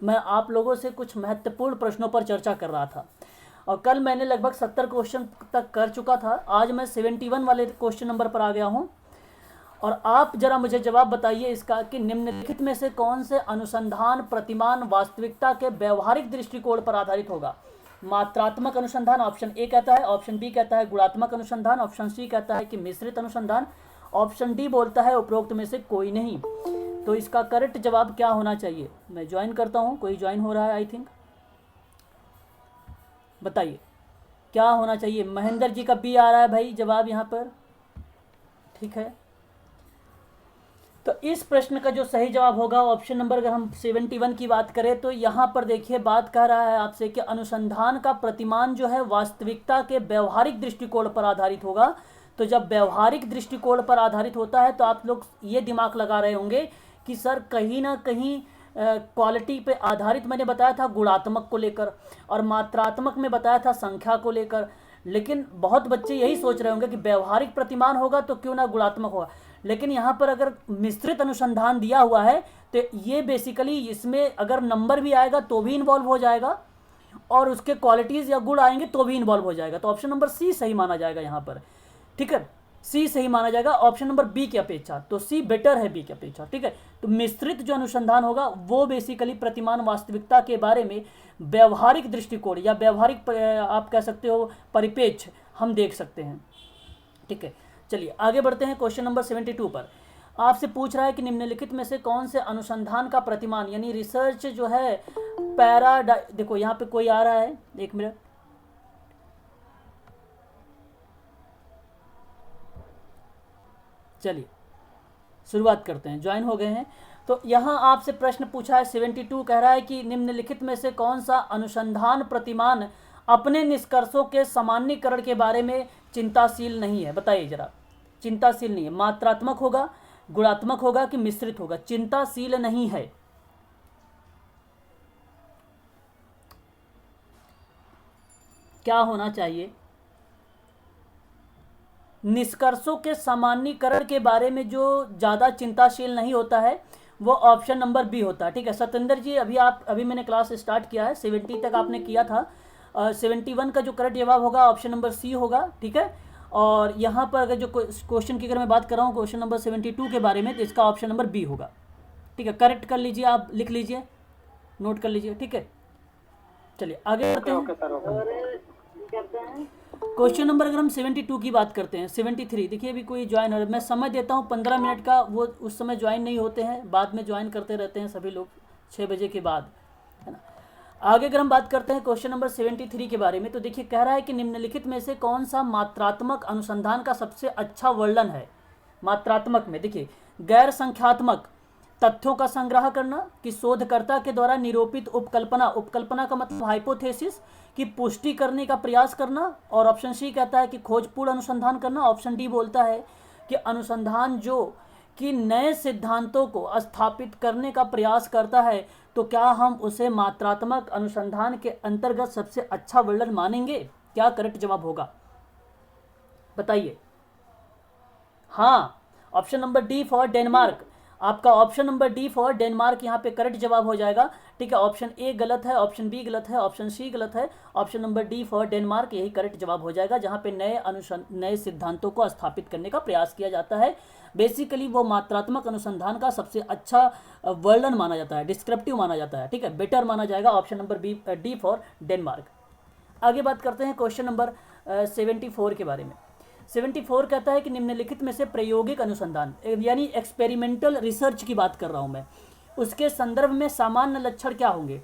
मैं आप लोगों से कुछ महत्वपूर्ण प्रश्नों पर चर्चा कर रहा था, और कल मैंने लगभग 70 क्वेश्चन तक कर चुका था। आज मैं 71 वाले क्वेश्चन नंबर पर आ गया हूँ। और आप जरा मुझे जवाब बताइए इसका कि निम्नलिखित में से कौन से अनुसंधान प्रतिमान वास्तविकता के व्यवहारिक दृष्टिकोण पर आधारित होगा। मात्रात्मक अनुसंधान ऑप्शन ए कहता है, ऑप्शन बी कहता है गुणात्मक अनुसंधान, ऑप्शन सी कहता है कि मिश्रित अनुसंधान, ऑप्शन डी बोलता है उपरोक्त में से कोई नहीं। तो इसका करेक्ट जवाब क्या होना चाहिए? मैं ज्वाइन करता हूँ, कोई ज्वाइन हो रहा है आई थिंक, बताइए क्या होना चाहिए। महेंद्र जी का बी आ रहा है भाई जवाब यहाँ पर, ठीक है। तो इस प्रश्न का जो सही जवाब होगा ऑप्शन नंबर, अगर हम 71 की बात करें तो यहाँ पर देखिए बात कह रहा है आपसे कि अनुसंधान का प्रतिमान जो है वास्तविकता के व्यवहारिक दृष्टिकोण पर आधारित होगा। तो जब व्यवहारिक दृष्टिकोण पर आधारित होता है तो आप लोग ये दिमाग लगा रहे होंगे कि सर कहीं ना कहीं क्वालिटी पे आधारित मैंने बताया था गुणात्मक को लेकर, और मात्रात्मक में बताया था संख्या को लेकर। लेकिन बहुत बच्चे यही सोच रहे होंगे कि व्यवहारिक प्रतिमान होगा तो क्यों ना गुणात्मक होगा। लेकिन यहाँ पर अगर मिश्रित अनुसंधान दिया हुआ है तो ये बेसिकली इसमें अगर नंबर भी आएगा तो भी इन्वॉल्व हो जाएगा, और उसके क्वालिटीज़ या गुण आएंगे तो भी इन्वॉल्व हो जाएगा। तो ऑप्शन नंबर सी सही माना जाएगा यहाँ पर, ठीक है। सी सही माना जाएगा ऑप्शन नंबर बी की अपेक्षा, तो सी बेटर है बी की अपेक्षा, ठीक है। तो मिश्रित जो अनुसंधान होगा वो बेसिकली प्रतिमान वास्तविकता के बारे में व्यवहारिक दृष्टिकोण या व्यवहारिक आप कह सकते हो परिप्रेक्ष्य हम देख सकते हैं, ठीक है। चलिए आगे बढ़ते हैं क्वेश्चन नंबर 72 पर। आपसे पूछ रहा है कि निम्नलिखित में से कौन से अनुसंधान का प्रतिमान यानी रिसर्च जो है देखो यहाँ पे कोई आ रहा है, एक मिनट, चलिए शुरुआत करते हैं, ज्वाइन हो गए हैं। तो यहाँ आपसे प्रश्न पूछा है 72, कह रहा है कि निम्नलिखित में से कौन सा अनुसंधान प्रतिमान अपने निष्कर्षों के सामान्यीकरण के बारे में चिंताशील नहीं है। बताइए जरा, चिंताशील नहीं है, मात्रात्मक होगा, गुणात्मक होगा कि मिश्रित होगा? चिंताशील नहीं है। क्या होना चाहिए? निष्कर्षों के सामान्यीकरण के बारे में जो ज़्यादा चिंताशील नहीं होता है वो ऑप्शन नंबर बी होता है, ठीक है। सत्येंद्र जी अभी मैंने क्लास स्टार्ट किया है, 70 तक आपने किया था। 71 का जो करेक्ट जवाब होगा ऑप्शन नंबर सी होगा, ठीक है। और यहाँ पर अगर जो क्वेश्चन की अगर मैं बात कर रहा हूँ क्वेश्चन नंबर 72 के बारे में, तो इसका ऑप्शन नंबर बी होगा, ठीक है। करेक्ट कर लीजिए, आप लिख लीजिए, नोट कर लीजिए, ठीक है। चलिए आगे बढ़ते हैं। क्वेश्चन नंबर अगर हम 72 की बात करते हैं, 73 देखिए अभी कोई ज्वाइन हो रहा है, मैं समय देता हूँ 15 मिनट का, वो उस समय ज्वाइन नहीं होते हैं, बाद में ज्वाइन करते रहते हैं सभी लोग 6 बजे के बाद, है ना। आगे अगर हम बात करते हैं क्वेश्चन नंबर 73 के बारे में, तो देखिए कह रहा है कि निम्नलिखित में से कौन सा मात्रात्मक अनुसंधान का सबसे अच्छा वर्णन है। मात्रात्मक में देखिए गैर संख्यात्मक तथ्यों का संग्रह करना, कि शोधकर्ता के द्वारा निरूपित उपकल्पना, उपकल्पना का मतलब हाइपोथेसिस की पुष्टि करने का प्रयास करना, और ऑप्शन सी कहता है कि खोजपूर्ण अनुसंधान करना, ऑप्शन डी बोलता है कि अनुसंधान जो कि नए सिद्धांतों को स्थापित करने का प्रयास करता है। तो क्या हम उसे मात्रात्मक अनुसंधान के अंतर्गत सबसे अच्छा वर्णन मानेंगे? क्या करेक्ट जवाब होगा बताइए। हाँ, option number D for Denmark, आपका option number D for Denmark यहाँ पे करेक्ट जवाब हो जाएगा, ठीक है। ऑप्शन ए गलत है, ऑप्शन बी गलत है, ऑप्शन सी गलत है, option number D for Denmark यही करेक्ट जवाब हो जाएगा, जहाँ पे नए सिद्धांतों को स्थापित करने का प्रयास किया जाता है। बेसिकली वो मात्रात्मक अनुसंधान का सबसे अच्छा वर्णन माना जाता है, डिस्क्रिप्टिव माना जाता है, ठीक है, बेटर माना जाएगा option number D for Denmark. आगे बात करते हैं क्वेश्चन नंबर 74 के बारे में। 74 कहता है कि निम्नलिखित में से प्रायोगिक अनुसंधान यानी एक्सपेरिमेंटल रिसर्च की बात कर रहा हूं मैं, उसके संदर्भ में सामान्य लक्षण क्या होंगे।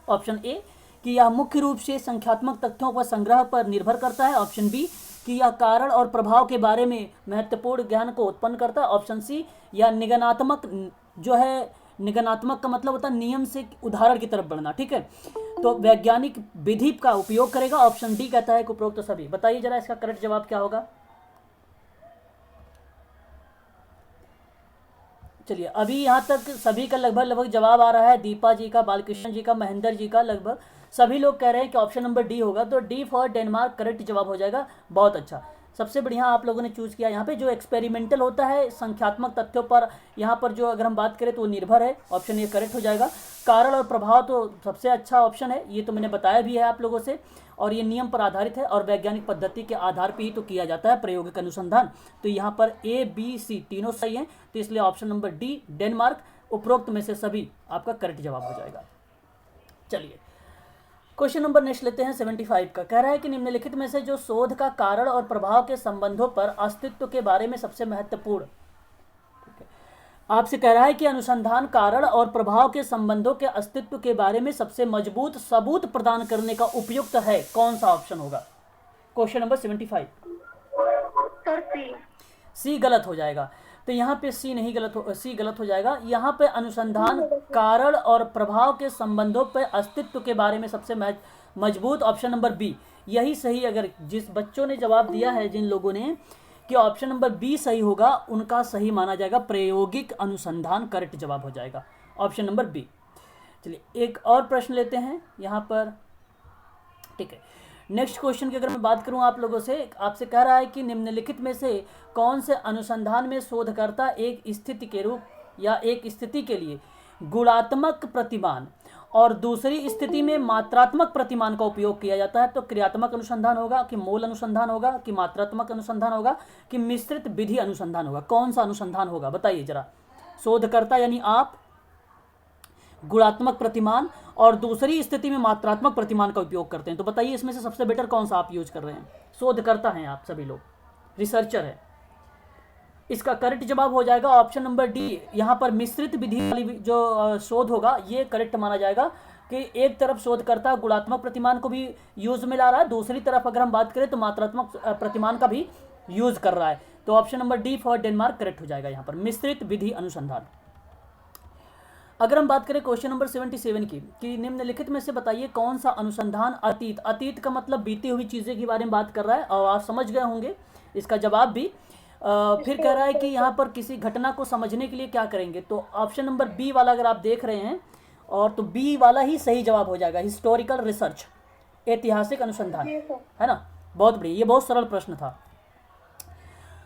ऑप्शन ए कि यह मुख्य रूप से संख्यात्मक तथ्यों पर संग्रह पर निर्भर करता है, ऑप्शन बी कि यह कारण और प्रभाव के बारे में महत्वपूर्ण ज्ञान को उत्पन्न करता है, ऑप्शन सी या निगमनात्मक जो है, निगमनात्मक का मतलब होता है नियम से उदाहरण की तरफ बढ़ना, ठीक है, तो वैज्ञानिक विधि का उपयोग करेगा, ऑप्शन डी कहता है कि उपरोक्त तो सभी। बताइए जरा इसका करेक्ट जवाब क्या होगा। चलिए अभी यहाँ तक सभी का लगभग जवाब आ रहा है, दीपा जी का, बालकृष्ण जी का, महेंद्र जी का, लगभग सभी लोग कह रहे हैं कि ऑप्शन नंबर डी होगा, तो डी फॉर डेनमार्क करेक्ट जवाब हो जाएगा। बहुत अच्छा, सबसे बढ़िया आप लोगों ने चूज़ किया। यहाँ पे जो एक्सपेरिमेंटल होता है संख्यात्मक तथ्यों पर, यहाँ पर जो अगर हम बात करें तो वो निर्भर है, ऑप्शन ये करेक्ट हो जाएगा। कारण और प्रभाव तो सबसे अच्छा ऑप्शन है, ये तो मैंने बताया भी है आप लोगों से, और ये नियम पर आधारित है और वैज्ञानिक पद्धति के आधार पर ही तो किया जाता है प्रायोगिक अनुसंधान। तो यहाँ पर ए बी सी तीनों सही हैं, तो इसलिए ऑप्शन नंबर डी डेनमार्क उपरोक्त में से सभी आपका करेक्ट जवाब हो जाएगा। चलिए क्वेश्चन नंबर नेक्स्ट लेते हैं 75 का। कह रहा है कि निम्नलिखित में से जो शोध का कारण और प्रभाव के संबंधों पर अस्तित्व के बारे में सबसे महत्वपूर्ण, आपसे कह रहा है कि अनुसंधान कारण और प्रभाव के संबंधों के अस्तित्व के बारे में सबसे मजबूत सबूत प्रदान करने का उपयुक्त है, कौन सा ऑप्शन होगा? Question number 75। सी गलत हो जाएगा, तो यहाँ पे सी नहीं गलत हो, सी गलत हो जाएगा। यहाँ पे अनुसंधान कारण और प्रभाव के संबंधों पर अस्तित्व के बारे में सबसे मजबूत ऑप्शन नंबर बी, यही सही। अगर जिस बच्चों ने जवाब दिया है, जिन लोगों ने, कि ऑप्शन नंबर बी सही होगा, उनका सही माना जाएगा। प्रायोगिक अनुसंधान करेक्ट जवाब हो जाएगा, ऑप्शन नंबर बी। चलिए एक और प्रश्न लेते हैं यहाँ पर, ठीक है। नेक्स्ट क्वेश्चन की अगर मैं बात करूं आप लोगों से, आपसे कह रहा है कि निम्नलिखित में से कौन से अनुसंधान में शोधकर्ता एक स्थिति के रूप या एक स्थिति के लिए गुणात्मक प्रतिमान और दूसरी स्थिति में मात्रात्मक प्रतिमान का उपयोग किया जाता है? तो क्रियात्मक अनुसंधान होगा कि मूल अनुसंधान होगा कि मात्रात्मक अनुसंधान होगा कि मिश्रित विधि अनुसंधान होगा? कौन सा अनुसंधान होगा बताइए जरा। शोधकर्ता यानी आप गुणात्मक प्रतिमान और दूसरी स्थिति में मात्रात्मक प्रतिमान का उपयोग करते हैं, तो बताइए इसमें से सबसे बेटर कौन सा आप यूज कर रहे हैं? शोधकर्ता हैं आप सभी लोग, रिसर्चर है। इसका करेक्ट जवाब हो जाएगा ऑप्शन नंबर डी। यहाँ पर मिश्रित विधि वाली जो शोध होगा ये करेक्ट माना जाएगा कि एक तरफ शोधकर्ता गुणात्मक प्रतिमान को भी यूज में ला रहा है, दूसरी तरफ अगर हम बात करें तो मात्रात्मक प्रतिमान का भी यूज कर रहा है। तो option number D for Denmark correct हो जाएगा यहाँ पर, मिश्रित विधि अनुसंधान। अगर हम बात करें क्वेश्चन नंबर 77 की, कि निम्नलिखित में से बताइए कौन सा अनुसंधान अतीत का मतलब बीती हुई चीज़ें के बारे में बात कर रहा है, और आप समझ गए होंगे इसका जवाब भी। फिर कह रहा है कि यहाँ पर किसी घटना को समझने के लिए क्या करेंगे, तो ऑप्शन नंबर बी वाला अगर आप देख रहे हैं, और तो बी वाला ही सही जवाब हो जाएगा, हिस्टोरिकल रिसर्च, ऐतिहासिक अनुसंधान, है ना। बहुत बढ़िया, ये बहुत सरल प्रश्न था।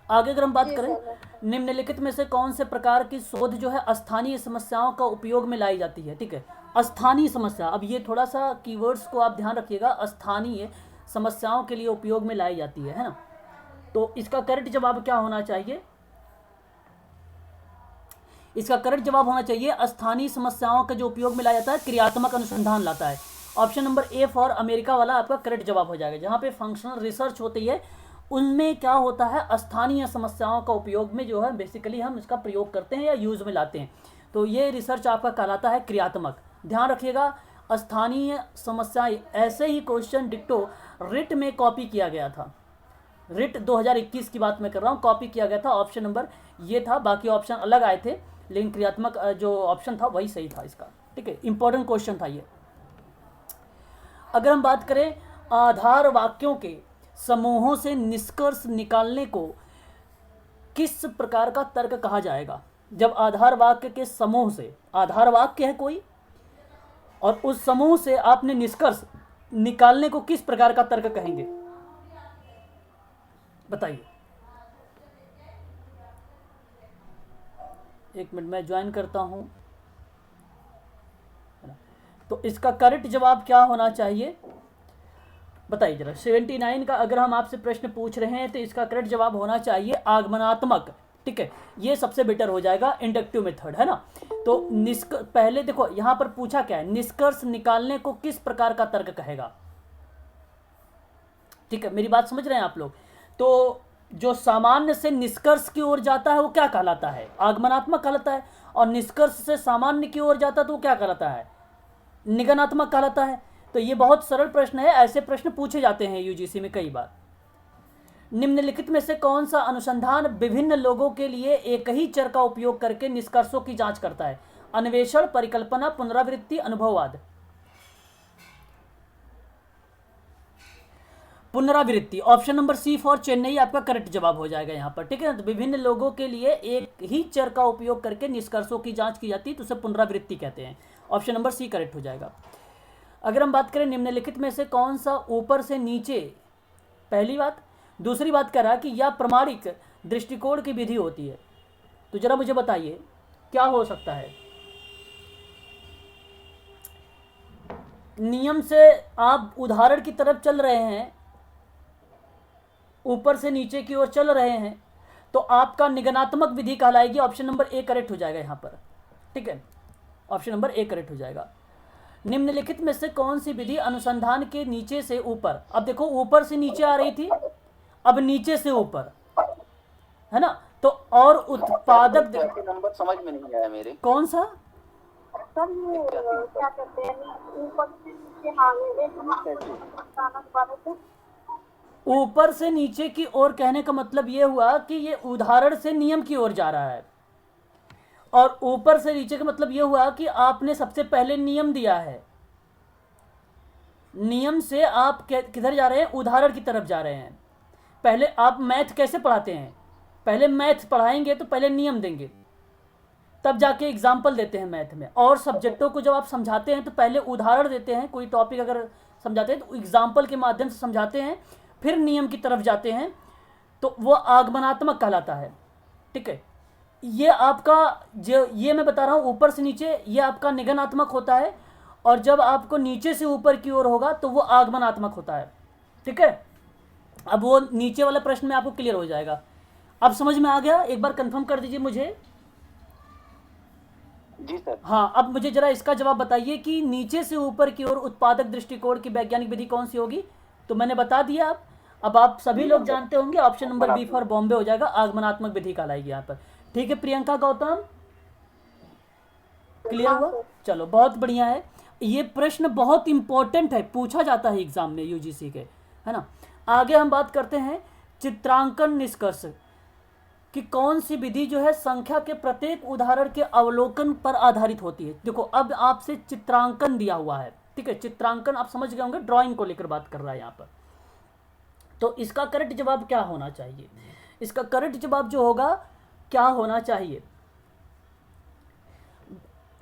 आगे अगर हम बात करें, निम्नलिखित में से कौन से प्रकार की शोध जो है स्थानीय समस्याओं का उपयोग में लाई जाती है? ठीक है, स्थानीय समस्या, अब ये थोड़ा सा कीवर्ड्स को आप ध्यान रखिएगा, स्थानीय समस्याओं के लिए उपयोग में लाई जाती है ना। तो इसका करेक्ट जवाब क्या होना चाहिए? इसका करेक्ट जवाब होना चाहिए स्थानीय समस्याओं का जो उपयोग में लाया जाता है क्रियात्मक अनुसंधान लाता है। Option number A for America वाला आपका करेक्ट जवाब हो जाएगा। जहाँ पे फंक्शनल रिसर्च होती है उनमें क्या होता है, स्थानीय समस्याओं का उपयोग में जो है बेसिकली हम इसका प्रयोग करते हैं या यूज में लाते हैं, तो ये रिसर्च आपका कहलाता है क्रियात्मक। ध्यान रखिएगा, स्थानीय समस्याएं, ऐसे ही क्वेश्चन डिक्टो रिट में कॉपी किया गया था, रिट 2021 की बात मैं कर रहा हूँ, कॉपी किया गया था। ऑप्शन नंबर ये था, बाकी ऑप्शन अलग आए थे, लेकिन क्रियात्मक जो ऑप्शन था वही सही था इसका। ठीक है, इंपॉर्टेंट क्वेश्चन था ये। अगर हम बात करें आधार वाक्यों के समूहों से निष्कर्ष निकालने को किस प्रकार का तर्क कहा जाएगा? जब आधार वाक्य के समूह से, आधार वाक्य है कोई और उस समूह से आपने निष्कर्ष निकालने को किस प्रकार का तर्क कहेंगे बताइए। एक मिनट मैं ज्वाइन करता हूं। तो इसका करेक्ट जवाब क्या होना चाहिए बताइए जरा। 79 का अगर हम आपसे प्रश्न पूछ रहे हैं तो इसका करेक्ट जवाब होना चाहिए आगमनात्मक। ठीक है, ये सबसे बेटर हो जाएगा, इंडक्टिव मेथड, है ना। तो पहले देखो यहां पर पूछा क्या है, निष्कर्ष निकालने को किस प्रकार का तर्क कहेगा। ठीक है, मेरी बात समझ रहे हैं आप लोग। तो जो सामान्य से निष्कर्ष की ओर जाता है वो क्या कहलाता है, आगमनात्मक कहलाता है, और निष्कर्ष से सामान्य की ओर जाता है तो वो क्या कहलाता है, निगमनात्मक कहलाता है। तो ये बहुत सरल प्रश्न है, ऐसे प्रश्न पूछे जाते हैं यूजीसी में कई बार। निम्नलिखित में से कौन सा अनुसंधान विभिन्न लोगों के लिए एक ही चर का उपयोग करके निष्कर्षों की जांच करता है? अन्वेषण, परिकल्पना, पुनरावृत्ति, अनुभववाद। पुनरावृत्ति, option number C for Chennai आपका करेक्ट जवाब हो जाएगा यहाँ पर। ठीक है, तो विभिन्न लोगों के लिए एक ही चर का उपयोग करके निष्कर्षों की जांच की जाती है तो उसे पुनरावृत्ति कहते हैं। ऑप्शन नंबर सी करेक्ट हो जाएगा। अगर हम बात करें निम्नलिखित में से कौन सा ऊपर से नीचे, पहली बात दूसरी बात कह रहा है कि यह प्रमाणिक दृष्टिकोण की विधि होती है। तो जरा मुझे बताइए क्या हो सकता है। नियम से आप उदाहरण की तरफ चल रहे हैं, ऊपर से नीचे की ओर चल रहे हैं, तो आपका निगमनात्मक विधि कहलाएगी। ऑप्शन नंबर ए करेक्ट हो जाएगा यहाँ पर, ठीक है, ऑप्शन नंबर ए करेक्ट हो जाएगा। निम्नलिखित में से कौन सी विधि अनुसंधान के नीचे से ऊपर, अब देखो ऊपर से नीचे आ रही थी, अब नीचे से ऊपर, है ना, तो और उत्पादक नंबर समझ में नहीं आया मेरे। कौन सा सर ये क्या कहते हैं, ऊपर से नीचे आगे ऊपर से नीचे की ओर कहने का मतलब ये हुआ कि ये उदाहरण से नियम की ओर जा रहा है, और ऊपर से नीचे का मतलब ये हुआ कि आपने सबसे पहले नियम दिया है, नियम से आप किधर जा रहे हैं, उदाहरण की तरफ जा रहे हैं। पहले आप मैथ कैसे पढ़ाते हैं, पहले मैथ पढ़ाएंगे तो पहले नियम देंगे, तब जाके एग्जाम्पल देते हैं मैथ में। और सब्जेक्टों को जब आप समझाते हैं तो पहले उदाहरण देते हैं, कोई टॉपिक अगर समझाते हैं तो एग्जाम्पल के माध्यम से समझाते हैं, फिर नियम की तरफ जाते हैं, तो वो आगमनात्मक कहलाता है, ठीक है। ये आपका जो ये मैं बता रहा हूँ ऊपर से नीचे, ये आपका निगमनात्मक होता है, और जब आपको नीचे से ऊपर की ओर होगा तो वो आगमनात्मक होता है, ठीक है। अब वो नीचे वाला प्रश्न में आपको क्लियर हो जाएगा। अब समझ में आ गया, एक बार कंफर्म कर दीजिए मुझे। जी सर। हाँ, अब मुझे जरा इसका जवाब बताइए कि नीचे से ऊपर की ओर उत्पादक दृष्टिकोण की वैज्ञानिक विधि कौन सी होगी। तो मैंने बता दिया, अब आप सभी लोग जानते होंगे, option number B for Bombay हो जाएगा, आगमनात्मक विधि कहलाएगी यहाँ पर, ठीक है। प्रियंका गौतम क्लियर हुआ, चलो बहुत बढ़िया है। ये प्रश्न बहुत इंपॉर्टेंट है, पूछा जाता है एग्जाम में यूजीसी के, है ना। आगे हम बात करते हैं चित्रांकन निष्कर्ष कि कौन सी विधि जो है संख्या के प्रत्येक उदाहरण के अवलोकन पर आधारित होती है। देखो अब आपसे चित्रांकन दिया हुआ है, ठीक है, चित्रांकन आप समझ गए होंगे, ड्राइंग को लेकर बात कर रहा है यहाँ पर। तो इसका करेक्ट जवाब क्या होना चाहिए, इसका करेक्ट जवाब जो होगा क्या होना चाहिए,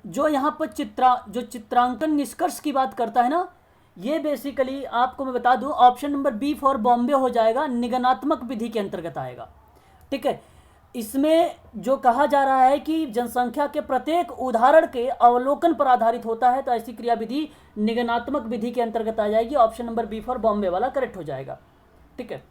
जो यहाँ पर चित्रांकन निष्कर्ष की बात करता है ना, ये बेसिकली आपको मैं बता दूं option number B for Bombay हो जाएगा, निगमनात्मक विधि के अंतर्गत आएगा, ठीक है। इसमें जो कहा जा रहा है कि जनसंख्या के प्रत्येक उदाहरण के अवलोकन पर आधारित होता है, तो ऐसी क्रिया विधि निगमनात्मक विधि के अंतर्गत आ जाएगी, option number B for Bombay वाला करेक्ट हो जाएगा, ठीक है।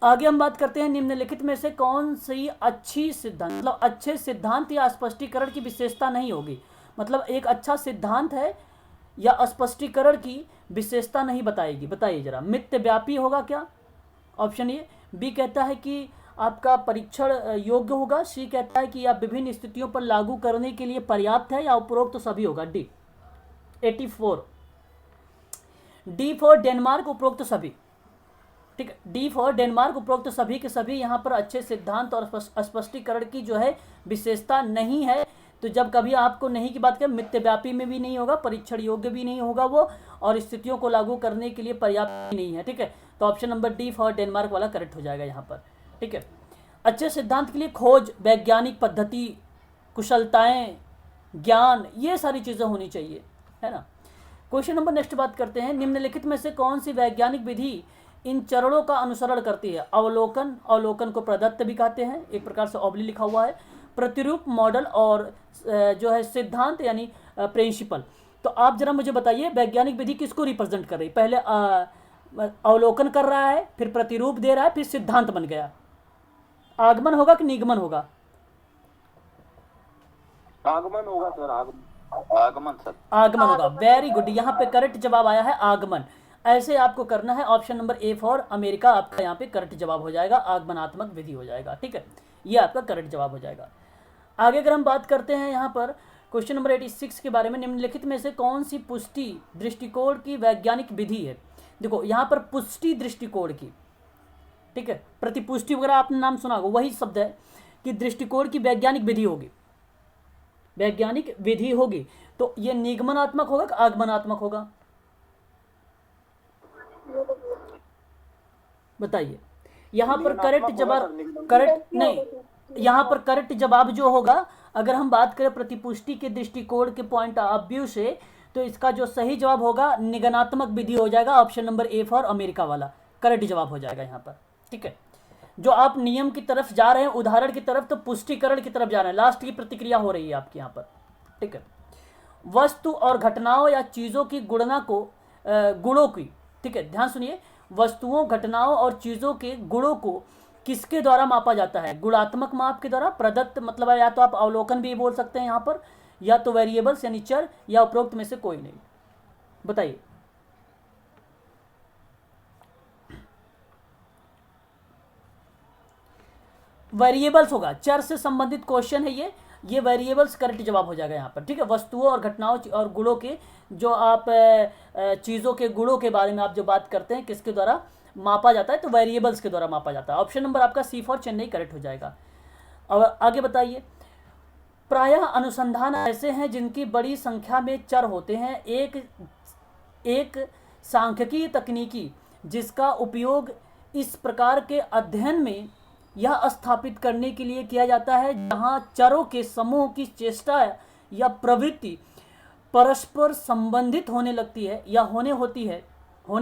आगे हम बात करते हैं निम्नलिखित में से कौन सी अच्छी सिद्धांत, मतलब अच्छे सिद्धांत या स्पष्टीकरण की विशेषता नहीं होगी, मतलब एक अच्छा सिद्धांत है या स्पष्टीकरण की विशेषता नहीं बताएगी। बताइए जरा, मिथ्याव्यापी होगा क्या, ऑप्शन ए। बी कहता है कि आपका परीक्षण योग्य होगा। सी कहता है कि आप विभिन्न स्थितियों पर लागू करने के लिए पर्याप्त है, या उपरोक्त तो सभी होगा। डी 84, डी फॉर डेनमार्क, उपरोक्त सभी, ठीक है। डी फॉर डेनमार्क, उपरोक्त सभी के सभी यहाँ पर अच्छे सिद्धांत और स्पष्टीकरण की जो है विशेषता नहीं है। तो जब कभी आपको नहीं की बात करें, मिथ्याव्यापी में भी नहीं होगा, परीक्षण योग्य भी नहीं होगा वो, और स्थितियों को लागू करने के लिए पर्याप्त नहीं है, ठीक है। तो option number D for Denmark वाला करेक्ट हो जाएगा यहाँ पर, ठीक है। अच्छे सिद्धांत के लिए खोज, वैज्ञानिक पद्धति, कुशलताएं, ज्ञान, ये सारी चीज़ें होनी चाहिए, है ना। क्वेश्चन नंबर नेक्स्ट बात करते हैं, निम्नलिखित में से कौन सी वैज्ञानिक विधि इन चरणों का अनुसरण करती है। अवलोकन, अवलोकन को प्रदत्त भी कहते हैं, एक प्रकार से ऑब्ली लिखा हुआ है, प्रतिरूप, मॉडल, और जो है सिद्धांत यानी प्रिंसिपल। तो आप जरा मुझे बताइए वैज्ञानिक विधि किसको रिप्रेजेंट कर रही है। पहले अवलोकन कर रहा है, फिर प्रतिरूप दे रहा है, फिर सिद्धांत बन गया। आगमन होगा कि निगमन होगा? आगमन होगा सर, आगमन सर, आगमन होगा। वेरी गुड, यहाँ पे करेक्ट जवाब आया है आगमन। ऐसे आपको करना है, option number A for America आपका यहाँ पे करेक्ट जवाब हो जाएगा, आगमनात्मक विधि हो जाएगा, ठीक है, ये आपका करेक्ट जवाब हो जाएगा। आगे अगर हम बात करते हैं यहाँ पर क्वेश्चन नंबर 86 के बारे में, निम्नलिखित में से कौन सी पुष्टि दृष्टिकोण की वैज्ञानिक विधि है। देखो यहाँ पर पुष्टि दृष्टिकोण की, ठीक है, प्रतिपुष्टि वगैरह आपने नाम सुना होगा, वही शब्द है कि दृष्टिकोण की वैज्ञानिक विधि होगी, वैज्ञानिक विधि होगी। तो ये निगमनात्मक होगा कि आगमनात्मक होगा, बताइए। यहाँ पर करेक्ट जवाब, करेक्ट नहीं, यहाँ पर करेक्ट जवाब जो होगा, अगर हम बात करें प्रतिपुष्टि के दृष्टिकोण के पॉइंट ऑफ व्यू से, तो इसका जो सही जवाब होगा निगमनात्मक विधि हो जाएगा, option number A for America वाला करेक्ट जवाब हो जाएगा यहाँ पर, ठीक है, जो आप नियम की तरफ जा रहे हैं, उदाहरण की तरफ, तो पुष्टिकरण की तरफ जा रहे हैं, लास्ट की प्रतिक्रिया हो रही है आपके यहाँ पर। ठीक है, वस्तु और घटनाओं या चीज़ों की गुणना को गुणों की, ठीक है, ध्यान सुनिए, वस्तुओं, घटनाओं और चीज़ों के गुणों को किसके द्वारा मापा जाता है? गुणात्मक माप के द्वारा। प्रदत्त मतलब या तो आप अवलोकन भी बोल सकते हैं यहाँ पर, या तो वेरिएबल्स यानी चर, या उपरोक्त में से कोई नहीं। बताइए। वेरिएबल्स होगा, चर से संबंधित क्वेश्चन है ये वेरिएबल्स करेक्ट जवाब हो जाएगा यहाँ पर। ठीक है, वस्तुओं और घटनाओं और गुणों के, जो आप चीज़ों के गुणों के बारे में आप जो बात करते हैं, किसके द्वारा मापा जाता है? तो वेरिएबल्स के द्वारा मापा जाता है। ऑप्शन नंबर आपका सी फॉर चेन्नई करेक्ट हो जाएगा। और आगे बताइए। प्रायः अनुसंधान ऐसे हैं जिनकी बड़ी संख्या में चर होते हैं। एक सांख्यिकीय तकनीकी जिसका उपयोग इस प्रकार के अध्ययन में यह स्थापित करने के लिए किया जाता है जहां चरों के समूह की चेष्टा या प्रवृत्ति परस्पर संबंधित होने लगती है या होने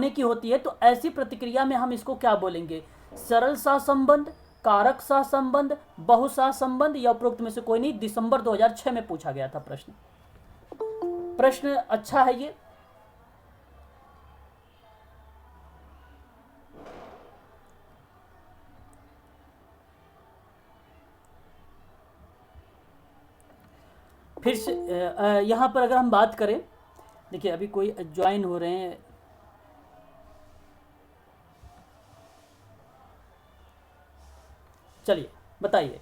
की होती है, तो ऐसी प्रतिक्रिया में हम इसको क्या बोलेंगे? सरल सहसंबंध, कारक सहसंबंध, बहुसहसंबंध, या उपरोक्त में से कोई नहीं। दिसंबर 2006 में पूछा गया था प्रश्न अच्छा है ये। फिर से यहाँ पर अगर हम बात करें, देखिए अभी कोई ज्वाइन हो रहे हैं, चलिए बताइए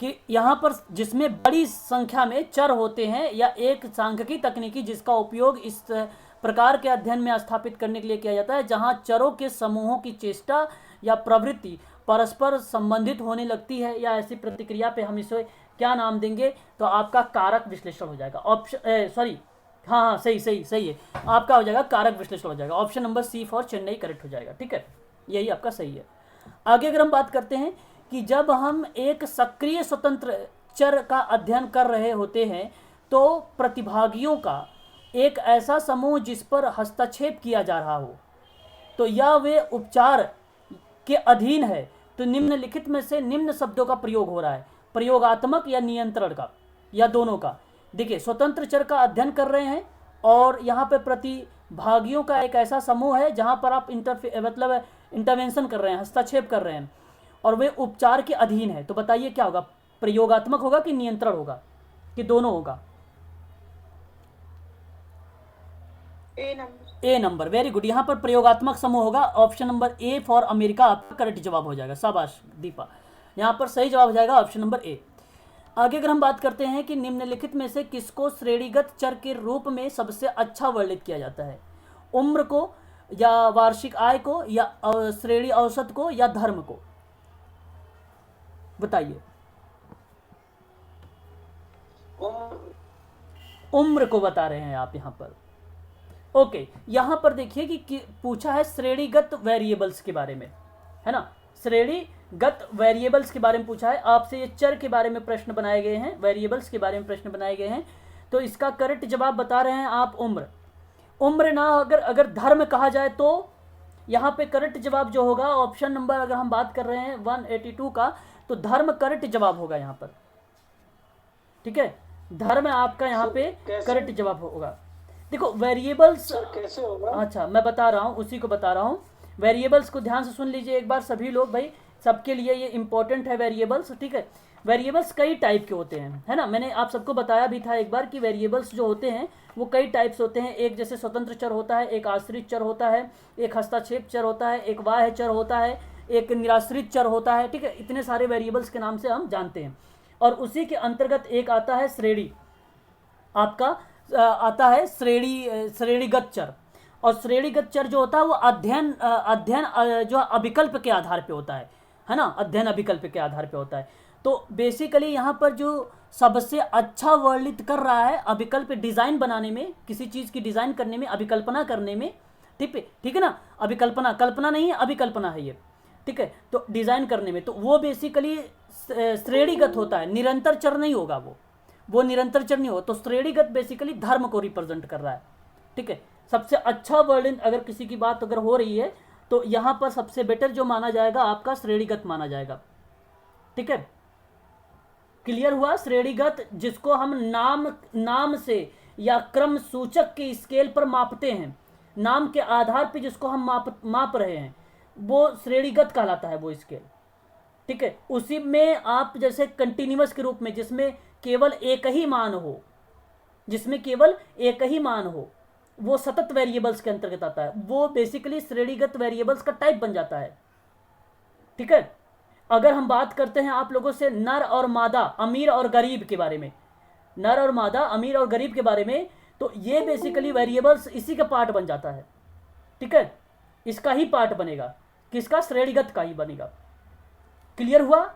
कि यहाँ पर जिसमें बड़ी संख्या में चर होते हैं या एक सांख्यिकी तकनीकी जिसका उपयोग इस प्रकार के अध्ययन में स्थापित करने के लिए किया जाता है जहाँ चरों के समूहों की चेष्टा या प्रवृत्ति परस्पर संबंधित होने लगती है, या ऐसी प्रतिक्रिया पे हम इसे क्या नाम देंगे? तो आपका कारक विश्लेषण हो जाएगा। ऑप्शन सॉरी, हाँ सही है, आपका हो जाएगा कारक विश्लेषण हो जाएगा। Option number C for Chennai correct हो जाएगा। ठीक है, यही आपका सही है। आगे अगर हम बात करते हैं कि जब हम एक सक्रिय स्वतंत्र चर का अध्ययन कर रहे होते हैं तो प्रतिभागियों का एक ऐसा समूह जिस पर हस्तक्षेप किया जा रहा हो, तो यह वे उपचार के अधीन है, तो निम्नलिखित में से निम्न शब्दों का प्रयोग हो रहा है, प्रयोगात्मक या नियंत्रण का, या दोनों का। देखिए, स्वतंत्र चर का अध्ययन कर रहे हैं और यहाँ पे प्रतिभागियों का एक ऐसा समूह है जहाँ पर आप इंटरवेंशन कर रहे हैं, हस्तक्षेप कर रहे हैं, और वे उपचार के अधीन है। तो बताइए क्या होगा? प्रयोगात्मक होगा कि नियंत्रण होगा कि दोनों होगा? ए नंबर, वेरी गुड। यहाँ पर प्रयोगात्मक समूह होगा। Option number A for America आपका करेक्ट जवाब हो जाएगा। शाबाश दीपा, यहाँ पर सही जवाब हो जाएगा ऑप्शन नंबर ए। आगे अगर हम बात करते हैं कि निम्नलिखित में से किसको श्रेणीगत चर के रूप में सबसे अच्छा वर्णित किया जाता है? उम्र को, या वार्षिक आय को, या श्रेणी औसत को, या धर्म को? बताइए। उम्र को बता रहे हैं आप यहाँ पर। ओके, यहाँ पर देखिए कि पूछा है श्रेणीगत वेरिएबल्स के बारे में, है ना? श्रेणीगत वेरिएबल्स के बारे में पूछा है आपसे। ये चर के बारे में प्रश्न बनाए गए हैं, वेरिएबल्स के बारे में प्रश्न बनाए गए हैं, तो इसका करेक्ट जवाब बता रहे हैं आप उम्र ना, अगर धर्म कहा जाए तो यहाँ पे करेक्ट जवाब जो होगा ऑप्शन नंबर, अगर हम बात कर रहे हैं 182 का, तो धर्म करेक्ट जवाब होगा यहाँ पर। ठीक है, धर्म आपका यहाँ पे करेक्ट जवाब होगा। देखो वेरिएबल्स कैसे होगा? अच्छा, मैं बता रहा हूँ, उसी को बता रहा हूँ। वेरिएबल्स को ध्यान से सुन लीजिए एक बार सभी लोग, भाई सबके लिए ये इंपॉर्टेंट है वेरिएबल्स। ठीक है, वेरिएबल्स कई टाइप के होते हैं, है ना? मैंने आप सबको बताया भी था एक बार कि वेरिएबल्स जो होते हैं वो कई टाइप्स होते हैं। एक जैसे स्वतंत्र चर होता है, एक आश्रित चर होता है, एक हस्तक्षेप चर होता है, एक बाह्य चर होता है, एक निराश्रित चर होता है। ठीक है, इतने सारे वेरिएबल्स के नाम से हम जानते हैं। और उसी के अंतर्गत एक आता है श्रेणी, आपका आता है श्रेणीगत चर। और श्रेणीगत चर जो होता है वो अध्ययन जो अभिकल्प के आधार पे होता है ना? अध्ययन अभिकल्प के आधार पे होता है। तो बेसिकली यहाँ पर जो सबसे अच्छा वर्णित कर रहा है अभिकल्प डिजाइन बनाने में, किसी चीज की डिजाइन करने में, अभिकल्पना करने में, ठीक है ना? अभिकल्पना, कल्पना नहीं है, अभिकल्पना है ये। ठीक है, तो डिजाइन करने में, तो वो बेसिकली श्रेणीगत होता है, निरंतर चर नहीं होगा वो निरंतर चर नहीं हो। तो श्रेणीगत बेसिकली धर्म को रिप्रेजेंट कर रहा है। ठीक है, सबसे अच्छा वर्णन अगर किसी की बात अगर हो रही है तो यहाँ पर सबसे बेटर जो माना जाएगा आपका श्रेणीगत माना जाएगा। ठीक है, क्लियर हुआ? श्रेणीगत जिसको हम नाम से या क्रम सूचक के स्केल पर मापते हैं, नाम के आधार पर जिसको हम माप रहे हैं, वो श्रेणीगत कहलाता है वो स्केल। ठीक है, उसी में आप जैसे कंटिन्यूअस के रूप में जिसमें केवल एक ही मान हो, जिसमें केवल एक ही मान हो, वो सतत वेरिएबल्स के अंतर्गत आता है, वो बेसिकली श्रेणीगत वेरिएबल्स का टाइप बन जाता है। ठीक है, अगर हम बात करते हैं आप लोगों से नर और मादा, अमीर और गरीब के बारे में, नर और मादा, अमीर और गरीब के बारे में, तो ये बेसिकली वेरिएबल्स इसी का पार्ट बन जाता है। ठीक है, इसका ही पार्ट बनेगा, किसका? श्रेणीगत का ही बनेगा। क्लियर हुआ?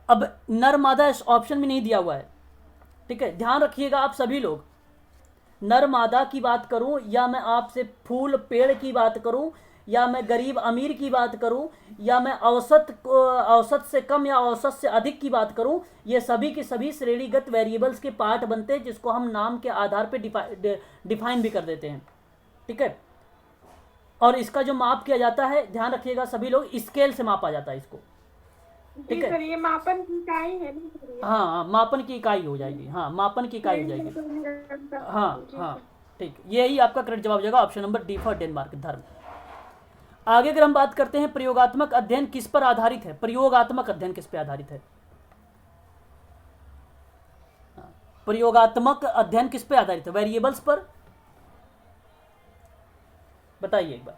अब नर मादा इस ऑप्शन में नहीं दिया हुआ है। ठीक है, ध्यान रखिएगा आप सभी लोग, नर मादा की बात करूं या मैं आपसे फूल पेड़ की बात करूं या मैं गरीब अमीर की बात करूं या मैं औसत से कम या औसत से अधिक की बात करूं, ये सभी के सभी श्रेणीगत वेरिएबल्स के पार्ट बनते हैं, जिसको हम नाम के आधार पर डिफाइन भी कर देते हैं। ठीक है, और इसका जो माप किया जाता है, ध्यान रखिएगा सभी लोग, स्केल से मापा जाता है इसको। ठीक है, ये मापन की इकाई है ना? हाँ, मापन की इकाई हो जाएगी। हाँ, मापन की इकाई हो जाएगी। हाँ हाँ, ठीक, यही आपका करेक्ट जवाब हो जाएगा, option number D for Denmark, धर्म। आगे अगर हम बात करते हैं प्रयोगात्मक अध्ययन किस पर आधारित है, प्रयोगात्मक अध्ययन किस पर आधारित है? प्रयोगात्मक अध्ययन किस पे आधारित है? वेरिएबल्स पर? बताइए एक बार।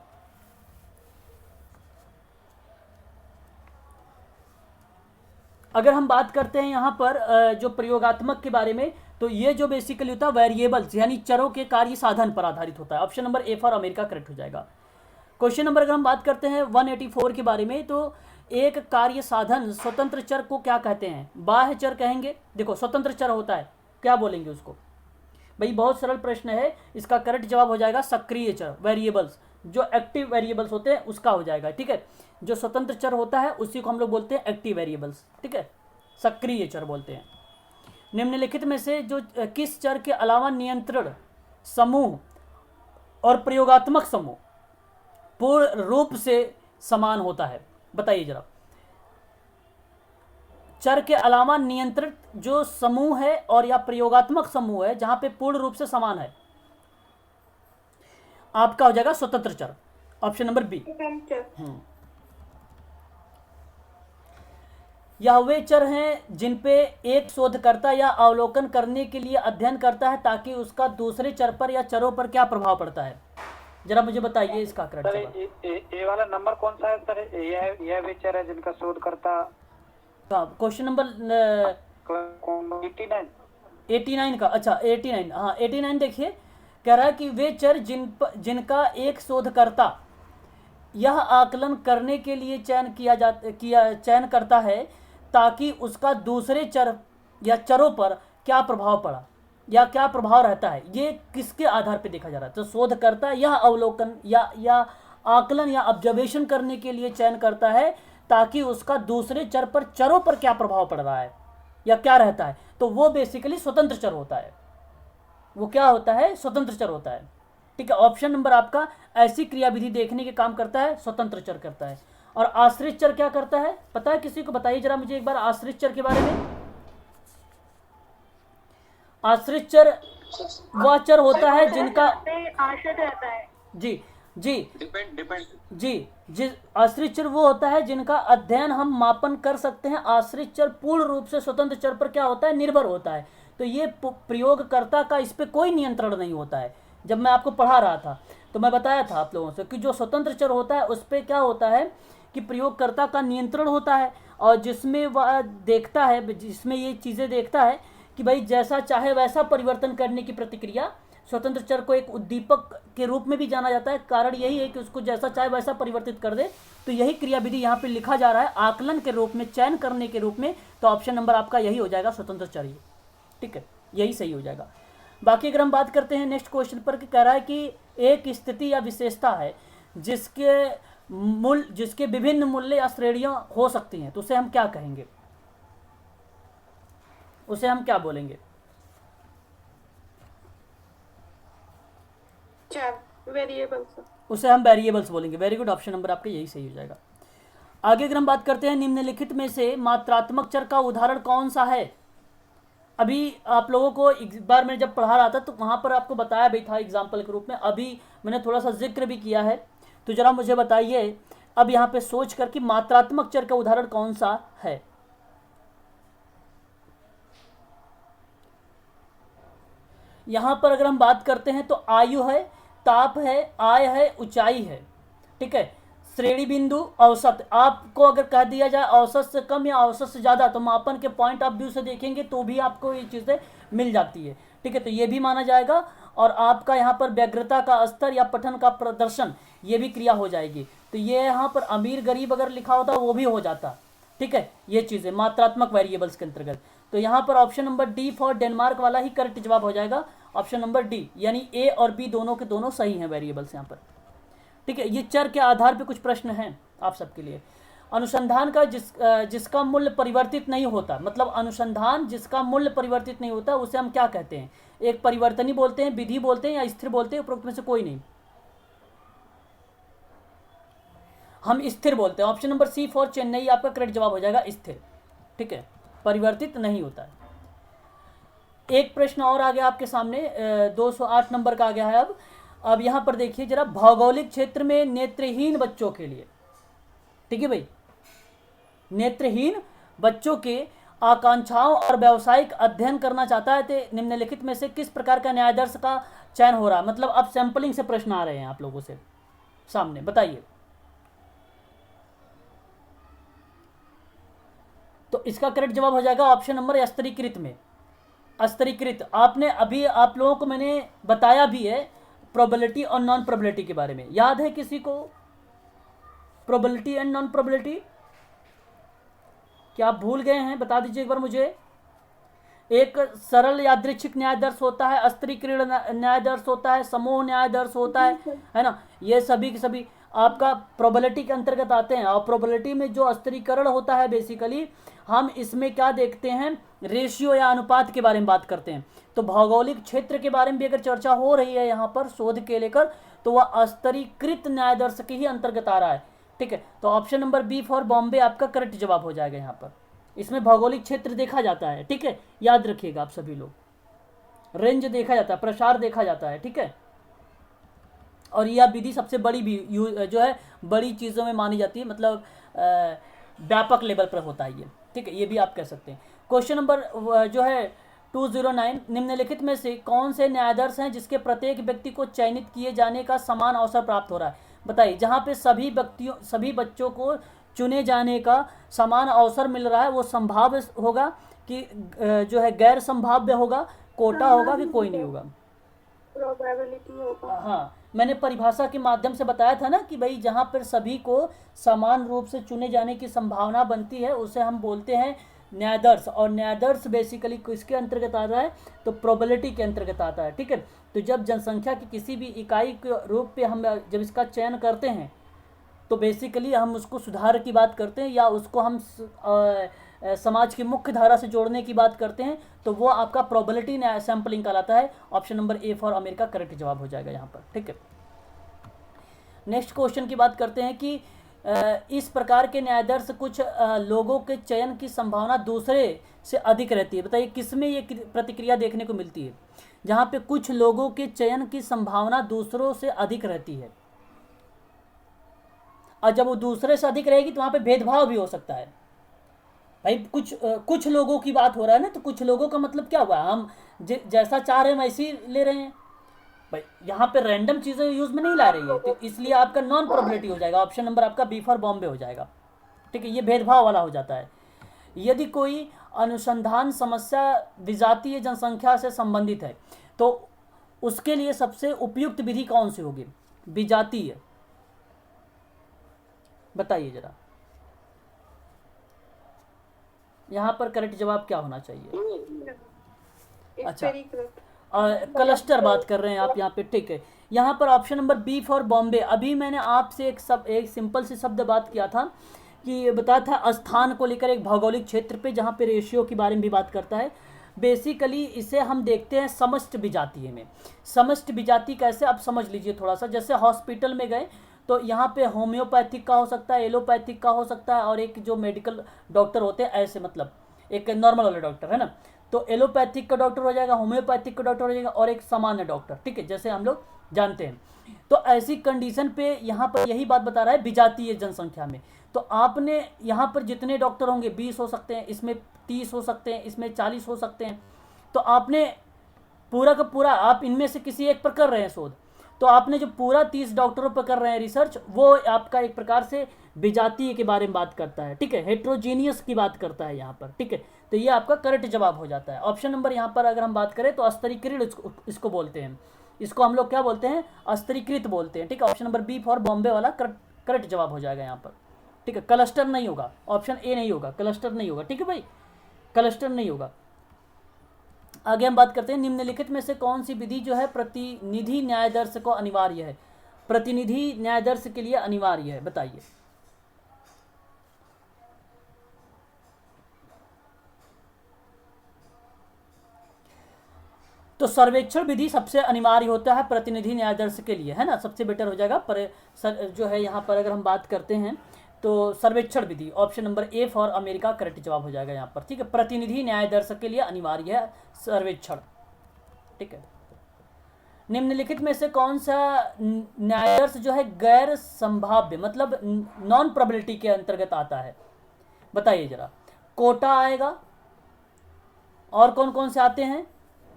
अगर हम बात करते हैं यहाँ पर जो प्रयोगात्मक के बारे में, तो ये जो बेसिकली होता है वेरिएबल्स यानी चरों के कार्य साधन पर आधारित होता है। Option number A for America correct हो जाएगा। क्वेश्चन नंबर अगर हम बात करते हैं 184 के बारे में, तो एक कार्य साधन स्वतंत्र चर को क्या कहते हैं? बाह्य चर कहेंगे। देखो स्वतंत्र चर होता है, क्या बोलेंगे उसको? भाई बहुत सरल प्रश्न है, इसका करेक्ट जवाब हो जाएगा सक्रिय चर, वेरिएबल्स। जो एक्टिव वेरिएबल्स होते हैं उसका हो जाएगा। ठीक है, जो स्वतंत्र चर होता है उसी को हम लोग बोलते हैं एक्टिव वेरिएबल्स। ठीक है, सक्रिय चर बोलते हैं। निम्नलिखित में से जो किस चर के अलावा नियंत्रण समूह और प्रयोगात्मक समूह पूर्ण रूप से समान होता है? बताइए जरा। चर के अलावा नियंत्रित जो समूह है और या प्रयोगात्मक समूह है जहां पे पूर्ण रूप से समान है, आपका हो जाएगा स्वतंत्र चर, ऑप्शन नंबर बी। यह वे चर हैं जिन पे एक शोधकर्ता या अवलोकन करने के लिए अध्ययन करता है ताकि उसका दूसरे चर पर या चरों पर क्या प्रभाव पड़ता है? जरा मुझे बताइए इसका करेक्ट जवाब। ये वाला नंबर कौन सा है सर? यह वे चर है जिनका शोधकर्ता, क्वेश्चन नंबर 89 का। अच्छा 89, हाँ 89 देखिए, कह रहा है कि वे चर जिनका एक शोधकर्ता यह आकलन करने के लिए चयन करता है ताकि उसका दूसरे चर या चरों पर क्या प्रभाव पड़ा या क्या प्रभाव रहता है, ये किसके आधार पर देखा जा रहा है? तो शोधकर्ता यह अवलोकन या आकलन या ऑब्जर्वेशन करने के लिए चयन करता है ताकि उसका दूसरे चरों पर क्या प्रभाव पड़ रहा है या क्या रहता है, तो वो बेसिकली स्वतंत्र चर होता है। वो क्या होता है? स्वतंत्र चर होता है। ठीक है, ऑप्शन नंबर आपका ऐसी क्रियाविधि देखने के काम करता है, स्वतंत्र चर करता है। और आश्रित चर क्या करता है, पता है किसी को? बताइए जरा मुझे एक बार आश्रित चर के बारे में। आश्रित चर वह चर होता है जिनका आश्रित रहता है। जी जी डिपेंड जी आश्रित चर वो होता है जिनका अध्ययन हम मापन कर सकते हैं। आश्रित चर पूर्ण रूप से स्वतंत्र चर पर क्या होता है? निर्भर होता है। तो ये प्रयोगकर्ता का इस पर कोई नियंत्रण नहीं होता है। जब मैं आपको पढ़ा रहा था तो मैं बताया था आप लोगों से कि जो स्वतंत्र चर होता है उस पर क्या होता है कि प्रयोगकर्ता का नियंत्रण होता है, और जिसमें वह देखता है, जिसमें ये चीज़ें देखता है कि भाई जैसा चाहे वैसा परिवर्तन करने की प्रतिक्रिया। स्वतंत्र चर को एक उद्दीपक के रूप में भी जाना जाता है, कारण यही है कि उसको जैसा चाहे वैसा परिवर्तित कर दे। तो यही क्रियाविधि यहाँ पे लिखा जा रहा है आकलन के रूप में, चयन करने के रूप में। तो ऑप्शन नंबर आपका यही हो जाएगा, स्वतंत्र चर ही। ठीक है, यही सही हो जाएगा। बाकी अगर हम बात करते हैं नेक्स्ट क्वेश्चन पर, कह रहा है कि एक स्थिति या विशेषता है जिसके विभिन्न मूल्य या श्रेणियां हो सकती हैं, तो उसे हम क्या कहेंगे? उसे हम क्या बोलेंगे? वेरिएबल्स। उसे हम वेरिएबल्स बोलेंगे। वेरी गुड, ऑप्शन नंबर आपका यही सही हो जाएगा। आगे अगर हम बात करते हैं, निम्नलिखित में से मात्रात्मक चर का उदाहरण कौन सा है। अभी आप लोगों को एक बार मैं जब पढ़ा रहा था तो वहाँ पर आपको बताया भी था एग्जाम्पल के रूप में, अभी मैंने थोड़ा सा जिक्र भी किया है। तो जरा मुझे बताइए अब यहाँ पे सोच कर कि मात्रात्मक चर का उदाहरण कौन सा है। यहाँ पर अगर हम बात करते हैं तो आयु है, ताप है, आय है, ऊंचाई है, ठीक है, श्रेणी बिंदु, औसत। आपको अगर कह दिया जाए औसत से कम या औसत से ज़्यादा तो मापन के पॉइंट ऑफ व्यू से देखेंगे तो भी आपको ये चीज़ें मिल जाती है, ठीक है। तो ये भी माना जाएगा। और आपका यहाँ पर व्यग्रता का स्तर या पठन का प्रदर्शन ये भी क्रिया हो जाएगी। तो ये यहाँ पर अमीर गरीब अगर लिखा होता वो भी हो जाता, ठीक है। ये चीज़ें मात्रात्मक वेरिएबल्स के अंतर्गत। तो यहाँ पर option number D for Denmark वाला ही करेक्ट जवाब हो जाएगा, ऑप्शन नंबर डी, यानी ए और बी दोनों के दोनों सही हैं वेरिएबल्स यहाँ पर, ठीक है। ये चर के आधार पे कुछ प्रश्न हैं आप सबके लिए। अनुसंधान का जिसका मूल्य परिवर्तित नहीं होता, मतलब अनुसंधान जिसका मूल्य परिवर्तित नहीं होता उसे हम क्या कहते हैं। एक परिवर्तनी बोलते हैं, विधि बोलते हैं या स्थिर बोलते हैं, उपरोक्त में से कोई नहीं। हम स्थिर बोलते हैं। Option number C for Chennai आपका करेक्ट जवाब हो जाएगा, स्थिर, ठीक है, परिवर्तित नहीं होता है। एक प्रश्न और आ गया आपके सामने, 208 नंबर का आ गया है। अब यहाँ पर देखिए जरा, भौगोलिक क्षेत्र में नेत्रहीन बच्चों के लिए, ठीक है भाई, नेत्रहीन बच्चों के आकांक्षाओं और व्यावसायिक अध्ययन करना चाहता है तो निम्नलिखित में से किस प्रकार का न्यायादर्श का चयन हो रहा है। मतलब अब सैंपलिंग से प्रश्न आ रहे हैं आप लोगों से सामने, बताइए। तो इसका करेक्ट जवाब हो जाएगा ऑप्शन नंबर स्तरीकृत में। स्तरीकृत आपने अभी आप लोगों को मैंने बताया भी है प्रोबेबिलिटी और नॉन प्रोबेबिलिटी के बारे में, याद है किसी को प्रोबेबिलिटी एंड नॉन प्रोबेबिलिटी? क्या आप भूल गए हैं? बता दीजिए एक बार मुझे। एक सरल यादृच्छिक न्यायादर्श होता है, स्तरीकृत न्यायादर्श होता है, समूह न्यायादर्श होता है ना। ये सभी के सभी आपका प्रोबेबिलिटी के अंतर्गत आते हैं। और प्रोबेबिलिटी में जो स्तरीकरण होता है बेसिकली हम इसमें क्या देखते हैं, रेशियो या अनुपात के बारे में बात करते हैं। तो भौगोलिक क्षेत्र के बारे में भी अगर चर्चा हो रही है यहाँ पर शोध के लेकर तो वह स्तरीकृत न्यायादर्श के ही अंतर्गत आ रहा है, ठीक है। तो option number B for Bombay आपका करेक्ट जवाब हो जाएगा। यहाँ पर इसमें भौगोलिक क्षेत्र देखा जाता है, ठीक है, याद रखिएगा आप सभी लोग, रेंज देखा जाता है, प्रसार देखा जाता है, ठीक है। और यह विधि सबसे बड़ी भी जो है बड़ी चीज़ों में मानी जाती है, मतलब व्यापक लेवल पर होता है ये, ठीक है, ये भी आप कह सकते हैं। क्वेश्चन नंबर जो है 209, निम्नलिखित में से कौन से न्यायादर्श हैं जिसके प्रत्येक व्यक्ति को चयनित किए जाने का समान अवसर प्राप्त हो रहा है। बताइए, जहाँ पे सभी बच्चों को चुने जाने का समान अवसर मिल रहा है, वो संभाव्य होगा कि जो है गैर संभाव्य होगा, कोटा होगा कि कोई नहीं होगा? प्रोबेबिलिटी होगा। हाँ, मैंने परिभाषा के माध्यम से बताया था ना कि भाई जहाँ पर सभी को समान रूप से चुने जाने की संभावना बनती है उसे हम बोलते हैं न्यायादर्श। और न्यायादर्श बेसिकली किसके अंतर्गत आ रहा है, तो प्रोबेबिलिटी के अंतर्गत आता है, ठीक है। तो जब जनसंख्या की किसी भी इकाई के रूप पे हम जब इसका चयन करते हैं तो बेसिकली हम उसको सुधार की बात करते हैं या उसको हम समाज की मुख्य धारा से जोड़ने की बात करते हैं, तो वो आपका प्रोबेबिलिटी सैंपलिंग कहलाता है। Option number A for America correct जवाब हो जाएगा यहाँ पर, ठीक है। नेक्स्ट क्वेश्चन की बात करते हैं कि इस प्रकार के न्यायादर्श कुछ लोगों के चयन की संभावना दूसरे से अधिक रहती है। बताइए किसमें ये प्रतिक्रिया देखने को मिलती है, जहाँ पे कुछ लोगों के चयन की संभावना दूसरों से अधिक रहती है। और जब वो दूसरे से अधिक रहेगी तो वहाँ पे भेदभाव भी हो सकता है। भाई कुछ लोगों की बात हो रहा है ना, तो कुछ लोगों का मतलब क्या हुआ, हम जैसा चाह रहे हैं वैसे ही ले रहे हैं। भाई यहाँ पे रैंडम चीज़ें यूज में नहीं ला रही है, तो इसलिए आपका नॉन प्रोबेबिलिटी हो जाएगा। ऑप्शन नंबर आपका बी फॉर बॉम्बे हो जाएगा, ठीक है। ये भेदभाव वाला हो जाता है। यदि कोई अनुसंधान समस्या विजातीय जनसंख्या से संबंधित है तो उसके लिए सबसे उपयुक्त विधि कौन सी होगी? विजातीय, बताइए जरा। यहाँ पर करेक्ट जवाब क्या होना चाहिए? अच्छा, क्लस्टर बात कर रहे हैं आप यहाँ पे, ठीक है। यहाँ पर option number B for Bombay. अभी मैंने आपसे एक सिंपल सी शब्द बात किया था कि बताया था स्थान को लेकर एक भौगोलिक क्षेत्र पे जहाँ पे रेशियो के बारे में भी बात करता है। बेसिकली इसे हम देखते हैं समष्टि विजातीय में। समष्टि विजातीय कैसे, आप समझ लीजिए थोड़ा सा। जैसे हॉस्पिटल में गए तो यहाँ पे होम्योपैथिक का हो सकता है, एलोपैथिक का हो सकता है, और एक जो मेडिकल डॉक्टर होते हैं ऐसे, मतलब एक नॉर्मल वाला डॉक्टर है ना, तो एलोपैथिक का डॉक्टर हो जाएगा, होम्योपैथिक का डॉक्टर हो जाएगा, और एक सामान्य डॉक्टर, ठीक है, जैसे हम लोग जानते हैं। तो ऐसी कंडीशन पे यहाँ पर यही बात बता रहा है विजातीय जनसंख्या में। तो आपने यहाँ पर जितने डॉक्टर होंगे 20 हो सकते हैं, इसमें 30 हो सकते हैं, इसमें 40 हो सकते हैं। तो आपने पूरा का पूरा, आप इनमें से किसी एक पर कर रहे हैं शोध, तो आपने जो पूरा 30 डॉक्टरों पर कर रहे हैं रिसर्च, वो आपका एक प्रकार से विजातीय के बारे में बात करता है, ठीक है, हेट्रोजीनियस की बात करता है यहाँ पर, ठीक है। तो ये आपका करेक्ट जवाब हो जाता है। ऑप्शन नंबर यहाँ पर अगर हम बात करें तो स्तरीकृत इसको बोलते हैं, इसको हम लोग क्या बोलते हैं, स्तरीकृत बोलते हैं, ठीक है। Option number B for Bombay वाला करेक्ट जवाब हो जाएगा यहाँ पर, ठीक है। क्लस्टर नहीं होगा, ऑप्शन ए नहीं होगा, क्लस्टर नहीं होगा, ठीक है भाई, क्लस्टर नहीं होगा। आगे हम बात करते हैं, निम्नलिखित में से कौन सी विधि जो है प्रतिनिधि न्यायादर्श को अनिवार्य है, प्रतिनिधि न्यायादर्श के लिए अनिवार्य है, बताइए। तो सर्वेक्षण विधि सबसे अनिवार्य होता है प्रतिनिधि न्यायादर्श के लिए, है ना, सबसे बेटर हो जाएगा। पर जो है यहाँ पर अगर हम बात करते हैं तो सर्वेक्षण विधि, option number A for America correct जवाब हो जाएगा यहाँ पर, ठीक है। प्रतिनिधि न्यायादर्श के लिए अनिवार्य है सर्वेक्षण, ठीक है। निम्नलिखित में से कौन सा न्यायादर्श जो है गैर संभाव्य, मतलब नॉन प्रोबेबिलिटी के अंतर्गत आता है, बताइए जरा। कोटा आएगा, और कौन कौन से आते हैं,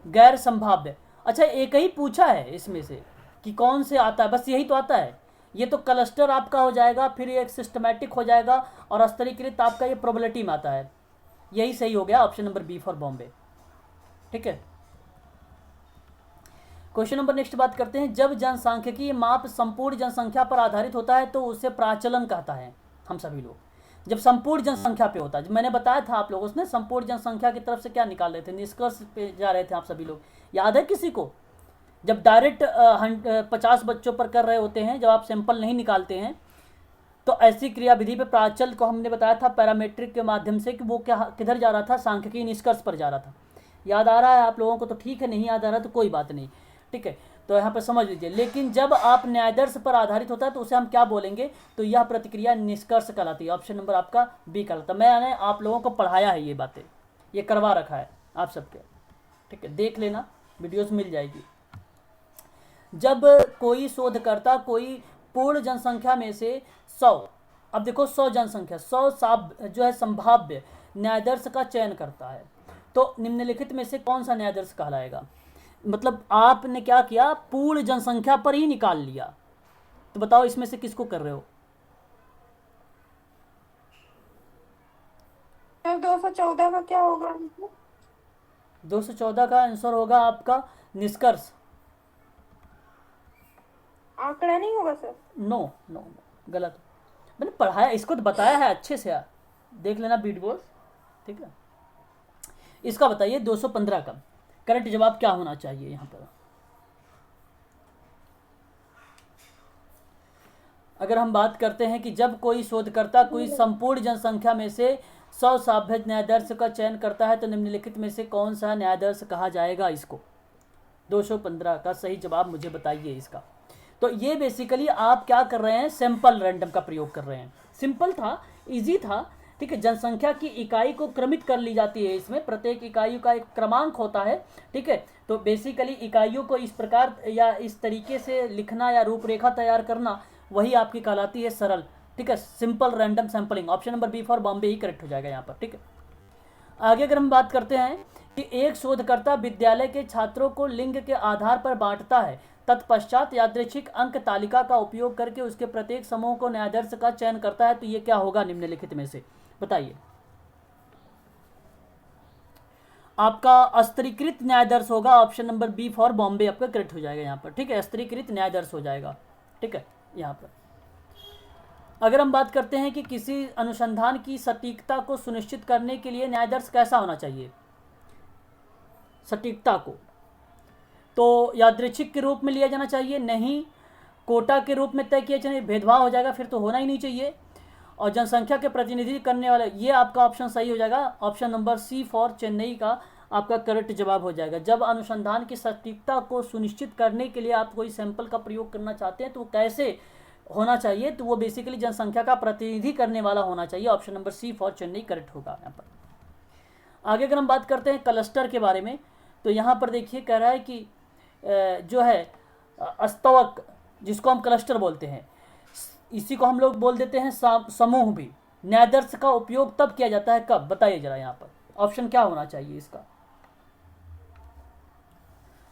गैर संभाव्य। अच्छा, एक ही पूछा है इसमें से कि कौन से आता है, बस यही तो आता है। ये तो क्लस्टर आपका हो जाएगा, फिर एक सिस्टमैटिक हो जाएगा, और स्तरीकृत आपका ये प्रोबेबिलिटी में आता है। यही सही हो गया, option number B for Bombay, ठीक है। क्वेश्चन नंबर नेक्स्ट बात करते हैं, जब जनसांख्यिकीय माप संपूर्ण जनसंख्या पर आधारित होता है तो उसे प्राचलन कहता है हम सभी लोग। जब संपूर्ण जनसंख्या पे होता है, मैंने बताया था आप लोगों ने संपूर्ण जनसंख्या की तरफ से क्या निकाल रहे थे, निष्कर्ष पे जा रहे थे आप सभी लोग, याद है किसी को? जब डायरेक्ट 50 बच्चों पर कर रहे होते हैं, जब आप सैंपल नहीं निकालते हैं, तो ऐसी क्रियाविधि पे प्राचल को हमने बताया था पैरामीट्रिक के माध्यम से कि वो क्या किधर जा रहा था, सांख्यिकीय निष्कर्ष पर जा रहा था। याद आ रहा है आप लोगों को? तो ठीक है, नहीं याद आ रहा तो कोई बात नहीं, ठीक है। तो यहाँ पर समझ लीजिए, लेकिन जब आप न्यायादर्श पर आधारित होता है तो उसे हम क्या बोलेंगे, तो यह प्रतिक्रिया निष्कर्ष कहलाती है। ऑप्शन नंबर आपका बी कहलाता है। मैंने आप लोगों को पढ़ाया है, ये बातें ये करवा रखा है आप सबके, ठीक है, देख लेना, वीडियोस मिल जाएगी। जब कोई शोधकर्ता कोई पूर्ण जनसंख्या में से 100, अब देखो 100 जनसंख्या, 100 जो है संभाव्य न्यायादर्श का चयन करता है, तो निम्नलिखित में से कौन सा न्यायादर्श कहलाएगा? मतलब आपने क्या किया, पूर्ण जनसंख्या पर ही निकाल लिया, तो बताओ इसमें से किसको कर रहे हो? 214 का क्या होगा? 214 का आंसर होगा आपका निष्कर्ष। आंकड़ा नहीं होगा सर? नो नो नो, गलत। मैंने पढ़ाया, इसको तो बताया है अच्छे से, देख लेना वीडियोस, ठीक है। इसका बताइए 215 का करेक्ट जवाब क्या होना चाहिए यहाँ पर? अगर हम बात करते हैं कि जब कोई शोधकर्ता कोई संपूर्ण जनसंख्या में से 100 सभ्य न्यायादर्श का चयन करता है तो निम्नलिखित में से कौन सा न्यायादर्श कहा जाएगा इसको? 215 का सही जवाब मुझे बताइए इसका। तो ये बेसिकली आप क्या कर रहे हैं, सैंपल रैंडम का प्रयोग कर रहे हैं। सिंपल था, इजी था, ठीक है। जनसंख्या की इकाई को क्रमित कर ली जाती है, इसमें प्रत्येक इकाई का एक क्रमांक होता है, ठीक है। तो बेसिकली इकाइयों को इस प्रकार या इस तरीके से लिखना या रूपरेखा तैयार करना, वही आपकी कहलाती है सरल, ठीक है, simple random sampling. Option number B for Bombay ही करेक्ट हो जाएगा यहाँ पर, ठीक है। आगे अगर हम बात करते हैं कि एक शोधकर्ता विद्यालय के छात्रों को लिंग के आधार पर बांटता है, तत्पश्चात यादृच्छिक अंक तालिका का उपयोग करके उसके प्रत्येक समूह को न्यायादर्श का चयन करता है, तो ये क्या होगा निम्नलिखित में से, बताइए। आपका स्तरीकृत न्यायादर्श होगा, option number B for Bombay आपका करेक्ट हो जाएगा यहाँ पर, ठीक है। स्तरीकृत न्यायादर्श हो जाएगा, ठीक है। यहाँ पर अगर हम बात करते हैं कि किसी अनुसंधान की सटीकता को सुनिश्चित करने के लिए न्यायादर्श कैसा होना चाहिए, सटीकता को, तो यादृच्छिक के रूप में लिया जाना चाहिए, नहीं कोटा के रूप में तय किया जाए, भेदभाव हो जाएगा, फिर तो होना ही नहीं चाहिए। और जनसंख्या के प्रतिनिधि करने वाले, ये आपका ऑप्शन सही हो जाएगा, option number C for Chennai का आपका करेक्ट जवाब हो जाएगा। जब अनुसंधान की सटीकता को सुनिश्चित करने के लिए आप कोई सैंपल का प्रयोग करना चाहते हैं तो वो कैसे होना चाहिए, तो वो बेसिकली जनसंख्या का प्रतिनिधि करने वाला होना चाहिए। Option number C for Chennai correct होगा यहाँ पर। आगे अगर हम बात करते हैं क्लस्टर के बारे में, तो यहाँ पर देखिए कह रहा है कि जो है स्तवक, जिसको हम क्लस्टर बोलते हैं, इसी को हम लोग बोल देते हैं समूह भी। न्यायादर्श का उपयोग तब किया जाता है कब, बताइए जरा यहाँ पर ऑप्शन क्या होना चाहिए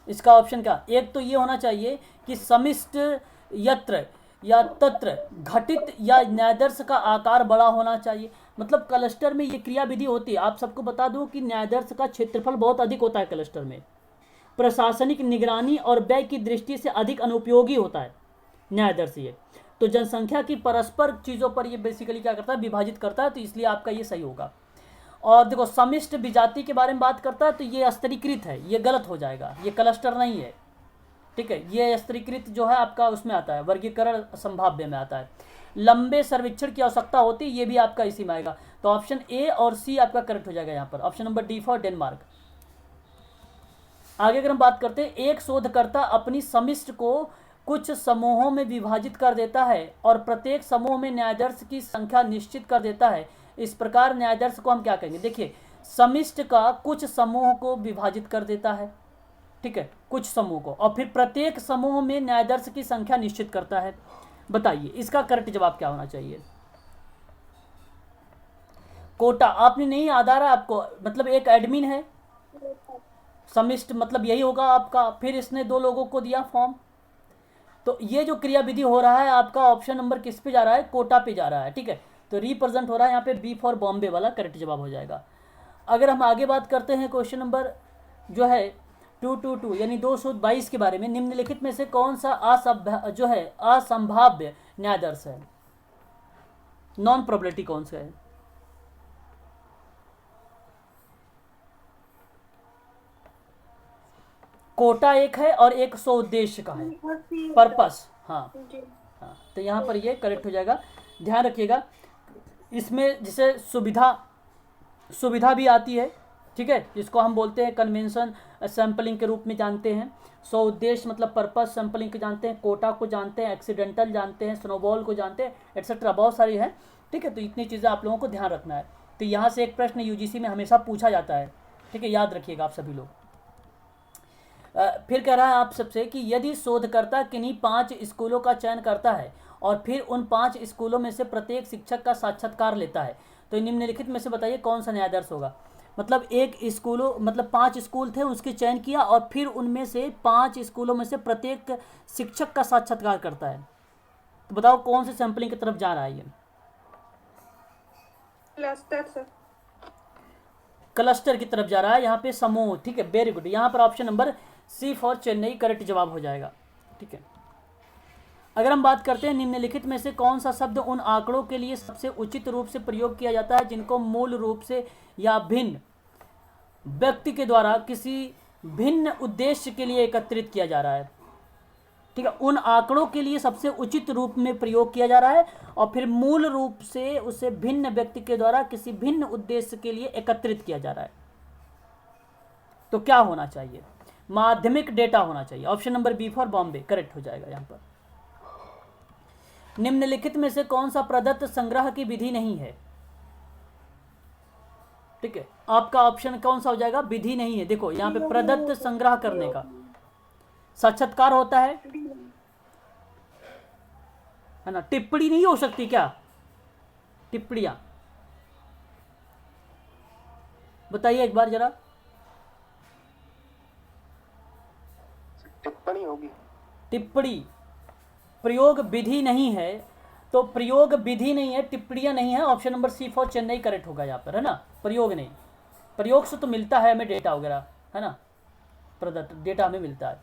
इसका ऑप्शन क्या। एक तो ये होना चाहिए कि समिष्ट यत्र या तत्र घटित या न्यायादर्श का आकार बड़ा होना चाहिए। मतलब क्लस्टर में ये क्रिया विधि होती है। आप सबको बता दूं कि न्यायादर्श का क्षेत्रफल बहुत अधिक होता है क्लस्टर में, प्रशासनिक निगरानी और व्यय की दृष्टि से अधिक अनुपयोगी होता है न्यायादर्श ये। तो जनसंख्या की परस्पर चीज़ों पर ये बेसिकली क्या करता है, विभाजित करता है, तो इसलिए आपका ये सही होगा। और देखो समिष्ट विजाति के बारे में बात करता है तो ये स्तरीकृत है, ये गलत हो जाएगा, ये क्लस्टर नहीं है, ठीक है। ये स्तरीकृत जो है आपका उसमें आता है, वर्गीकरण संभाव्य में आता है। लंबे सर्वेक्षण की आवश्यकता होती है, ये भी आपका इसी में आएगा। तो ऑप्शन ए और सी आपका करेक्ट हो जाएगा यहाँ पर, option number D for Denmark. आगे अगर हम बात करते हैं, एक शोधकर्ता अपनी समिष्ट को कुछ समूहों में विभाजित कर देता है और प्रत्येक समूह में न्यायाधीश की संख्या निश्चित कर देता है। इस प्रकार न्यायाधीश को हम क्या कहेंगे, देखिए समिष्ट का कुछ समूह को विभाजित कर देता है, ठीक है, कुछ समूह को, और फिर प्रत्येक समूह में न्यायाधीश की संख्या निश्चित करता है। बताइए इसका करेक्ट जवाब क्या होना चाहिए। कोटा आपने नहीं याद आ रहा आपको, मतलब एक एडमिन है, समिष्ट मतलब यही होगा आपका, फिर इसने 2 लोगों को दिया फॉर्म। तो ये जो क्रिया विधि हो रहा है आपका ऑप्शन नंबर किस पे जा रहा है, कोटा पे जा रहा है, ठीक है। तो रिप्रेजेंट हो रहा है यहाँ पे बी फॉर बॉम्बे वाला करेक्ट जवाब हो जाएगा। अगर हम आगे बात करते हैं क्वेश्चन नंबर जो है 222 यानी 222 के बारे में, निम्नलिखित में से कौन सा असंभाव्य न्यायाधीश है, नॉन प्रोबेबिलिटी कौन सा है। कोटा एक है और एक स्वउद्देश्य का है, पर्पस, हाँ हाँ, तो यहाँ पर ये करेक्ट हो जाएगा। ध्यान रखिएगा इसमें जैसे सुविधा भी आती है, ठीक है, जिसको हम बोलते हैं कन्वेंशन सैंपलिंग के रूप में जानते हैं। स्वउद्देश्य मतलब पर्पस सैंपलिंग को जानते हैं, कोटा को जानते हैं, एक्सीडेंटल जानते हैं, स्नोबॉल को जानते हैं, एटसेट्रा बहुत सारी है, ठीक है। तो इतनी चीज़ें आप लोगों को ध्यान रखना है। तो यहाँ से एक प्रश्न यूजीसी में हमेशा पूछा जाता है, ठीक है, याद रखिएगा आप सभी लोग। फिर कह रहा है आप सबसे कि यदि शोधकर्ता किन्हीं 5 स्कूलों का चयन करता है और फिर उन 5 स्कूलों में से प्रत्येक शिक्षक का साक्षात्कार लेता है, तो निम्नलिखित में से बताइए कौन सा न्यायाधीश होगा। मतलब 5 स्कूल थे, उसके चयन किया और फिर उनमें से 5 स्कूलों में से प्रत्येक शिक्षक का साक्षात्कार करता है, तो बताओ कौन से सैंपलिंग की तरफ जा रहा है ये। क्लस्टर की तरफ जा रहा है यहाँ पे, समूह, ठीक है, वेरी गुड। यहाँ पर option number C for Chennai correct जवाब हो जाएगा, ठीक है। अगर हम बात करते हैं निम्नलिखित में से कौन सा शब्द उन आंकड़ों के लिए सबसे उचित रूप से प्रयोग किया जाता है जिनको मूल रूप से या भिन्न व्यक्ति के द्वारा किसी भिन्न उद्देश्य के लिए एकत्रित किया जा रहा है, ठीक है। उन आंकड़ों के लिए सबसे उचित रूप में प्रयोग किया जा रहा है और फिर मूल रूप से उसे भिन्न व्यक्ति के द्वारा किसी भिन्न उद्देश्य के लिए एकत्रित किया जा रहा है, तो क्या होना चाहिए, माध्यमिक डेटा होना चाहिए। Option number B for Bombay correct हो जाएगा यहाँ पर। निम्नलिखित में से कौन सा प्रदत्त संग्रह की विधि नहीं है, ठीक है, आपका ऑप्शन कौन सा हो जाएगा, विधि नहीं है। देखो यहाँ पे प्रदत्त संग्रह करने का साक्षात्कार होता है ना, टिप्पणी नहीं हो सकती क्या, टिप्पणियां बताइए एक बार जरा। टिप्पणी होगी, टिप्पणी प्रयोग विधि नहीं है, तो प्रयोग विधि नहीं है, टिप्पणियां नहीं है, option number C for Chennai correct होगा यहाँ पर, है ना। प्रयोग नहीं, प्रयोग से तो मिलता है हमें डेटा वगैरह, है ना, प्रदत्त डेटा हमें मिलता है।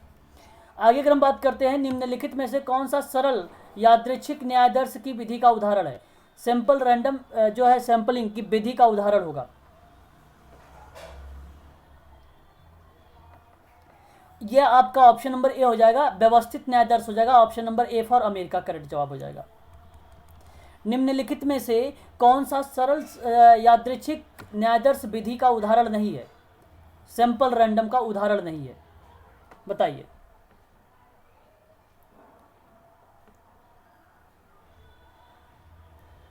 आगे अगर हम बात करते हैं निम्नलिखित में से कौन सा सरल यादृच्छिक न्यायाधीश की विधि का उदाहरण है, सैंपल रैंडम जो है सैंपलिंग की विधि का उदाहरण होगा। यह आपका ऑप्शन नंबर ए हो जाएगा, व्यवस्थित न्यायाधीश हो जाएगा, option number A for America correct जवाब हो जाएगा। निम्नलिखित में से कौन सा सरल यादृच्छिक न्यायाधीश विधि का उदाहरण नहीं है, सैंपल रैंडम का उदाहरण नहीं है। बताइए।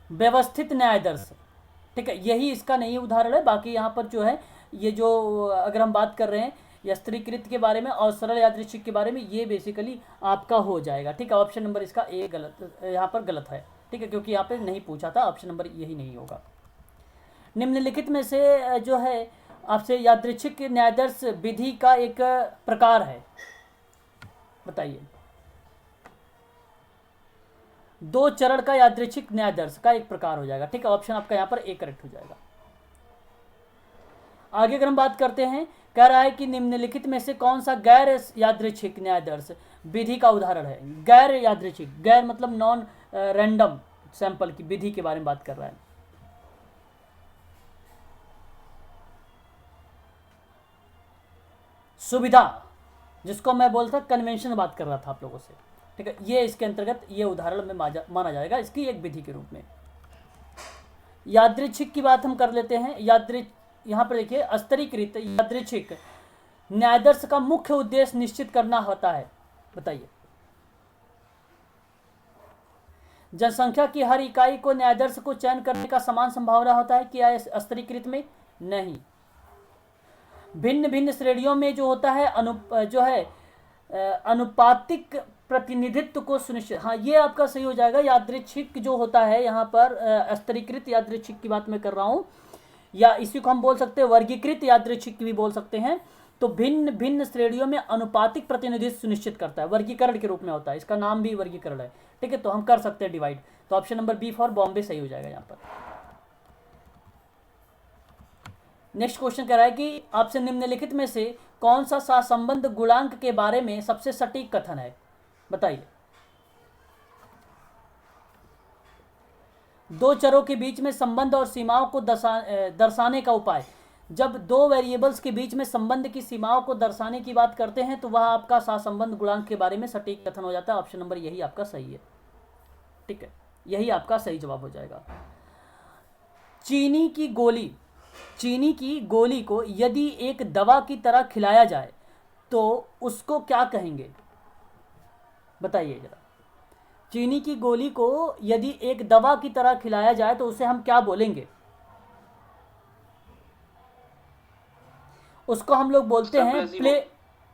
व्यवस्थित न्यायादर्श, ठीक है, यही इसका नहीं उदाहरण है। बाकी यहाँ पर जो है ये जो अगर हम बात कर रहे हैं या स्त्रीकृत के बारे में और सरल यादृच्छिक के बारे में, ये बेसिकली आपका हो जाएगा। ठीक है, ऑप्शन नंबर इसका ए गलत, यहाँ पर गलत है। ठीक है, क्योंकि यहाँ पे नहीं पूछा था, ऑप्शन नंबर यही नहीं होगा। निम्नलिखित में से जो है आपसे यादृच्छिक न्यायादर्श विधि का एक प्रकार है, बताइए। दो चरण का यादृच्छिक न्यायादर्श का एक प्रकार हो जाएगा। ठीक है, ऑप्शन आपका यहाँ पर ए करेक्ट हो जाएगा। आगे अगर हम बात करते हैं, कह रहा है कि निम्नलिखित में से कौन सा गैर यादृच्छिक न्यायादर्श विधि का उदाहरण है। गैर यादृच्छिक, गैर मतलब नॉन रैंडम सैंपल की विधि के बारे में बात कर रहा है। सुविधा, जिसको मैं बोलता कन्वेंशन बात कर रहा था आप लोगों से। ठीक है, ये इसके अंतर्गत ये उदाहरण में माना जाएगा इसकी एक विधि के रूप में। यादृच्छिक की बात हम कर लेते हैं। यहाँ पर देखिए, स्तरीकृत यादृच्छिक न्यायादर्श का मुख्य उद्देश्य निश्चित करना होता है। बताइए। जनसंख्या की हर इकाई को न्यायादर्श को चयन करने का समान संभावना होता है कि स्तरीकृत में नहीं। भिन्न भिन्न श्रेणियों में जो होता है अनुपातिक प्रतिनिधित्व को सुनिश्चित, हाँ ये आपका सही हो जाएगा। यादृच्छिक जो होता है यहाँ पर स्तरीकृत यादृच्छिक की बात मैं कर रहा हूँ, या इसी को हम बोल सकते हैं वर्गीकृत यादृच्छिक भी बोल सकते हैं। तो भिन्न भिन्न श्रेणियों में अनुपातिक प्रतिनिधित्व सुनिश्चित करता है, वर्गीकरण के रूप में होता है, इसका नाम भी वर्गीकरण है। ठीक है, तो हम कर सकते हैं डिवाइड। तो option number B for Bombay सही हो जाएगा यहाँ पर। नेक्स्ट क्वेश्चन कह रहा है कि आपसे निम्नलिखित में से कौन सा सहसंबंध गुणांक के बारे में सबसे सटीक कथन है। बताइए। दो चरों के बीच में संबंध और सीमाओं को दर्शाने का उपाय। जब दो वेरिएबल्स के बीच में संबंध की सीमाओं को दर्शाने की बात करते हैं तो वह आपका सहसंबंध गुणांक के बारे में सटीक कथन हो जाता है। ऑप्शन नंबर यही आपका सही है। ठीक है, यही आपका सही जवाब हो जाएगा। चीनी की गोली को यदि एक दवा की तरह खिलाया जाए तो उसको क्या कहेंगे। बताइए जरा। चीनी की गोली को यदि एक दवा की तरह खिलाया जाए तो उसे हम क्या बोलेंगे। उसको हम लोग बोलते हैं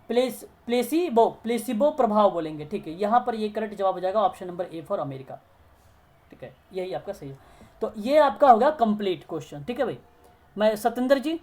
प्लेसिबो प्रभाव बोलेंगे। ठीक है, यहां पर ये करेक्ट जवाब हो जाएगा। Option number A for America. ठीक है, यही आपका सही है। तो ये आपका होगा कंप्लीट क्वेश्चन। ठीक है भाई, मैं सतेंद्र जी